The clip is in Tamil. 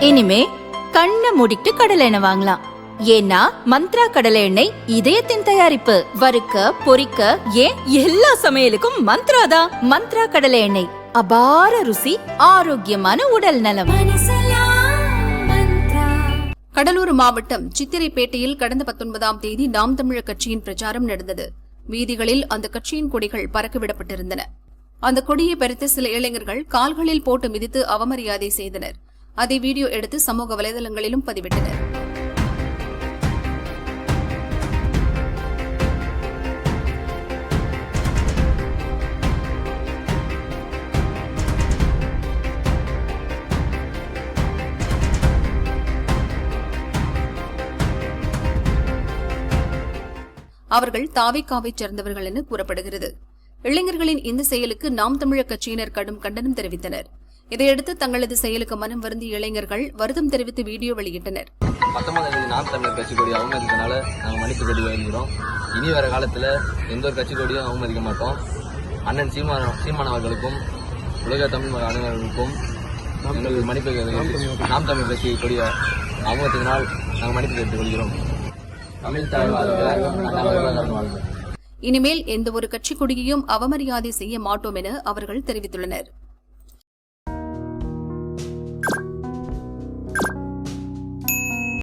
இனிமே கண்ணை மூடிட்டு கடலை எண்ணெய் வாங்கலாம். ஏன்னா மந்த்ரா கடலை எண்ணெய் இதயத்தின் தயாரிப்பு. வறுக்க பொரிக்க ஏன் எல்லா சமையலுக்கும் மந்த்ரா தான். மந்த்ரா கடலை எண்ணெய், அபார ருசி, ஆரோக்கியமான உடல் நலம். கடலூர் மாவட்டம் சித்திரைப்பேட்டையில் கடந்த 19ஆம் தேதி நாம் தமிழர் கட்சியின் பிரச்சாரம் நடந்தது. வீதிகளில் அந்த கட்சியின் கொடிகள் பறக்கவிடப்பட்டிருந்தன. அந்த கொடியை பறித்து சில இளைஞர்கள் கால்களில் போட்டு மிதித்து அவமரியாதை செய்தனர். அதை வீடியோ எடுத்து சமூக வலைதளங்களிலும் பதிவிட்டனர். அவர்கள் தாவேகாவைச் சேர்ந்தவர்கள் என கூறப்படுகிறது. இளைஞர்களின் இந்த செயலுக்கு நாம் தமிழர் கட்சியினர் கடும் கண்டனம் தெரிவித்தனர். இதையடுத்து தங்களது செயலுக்கு மனம் வருந்திய இளைஞர்கள் வருத்தம் தெரிவித்து வீடியோ வெளியிட்டனர். 19 நாம் தமிழர் கட்சி கொடி அவமதித்தனால நாங்கள் மன்னிப்பு கொடி வாங்கிக்கிறோம். இனி வர காலத்தில் எந்த ஒரு கட்சி கொடியும் அவமதிக்க மாட்டோம். அண்ணன் சீமான் அவர்களுக்கும் உலக தமிழ் அனைவர்களுக்கும் மன்னிப்பு நாம் தமிழர் கட்சி கொடியை அவமதித்தனால் நாங்கள் மன்னிப்பு கேட்டுக் கொள்கிறோம். இனிமேல் எந்த ஒரு கட்சி கொடியையும் அவமரியாதை செய்ய மாட்டோம் என அவர்கள் தெரிவித்துள்ளனர்.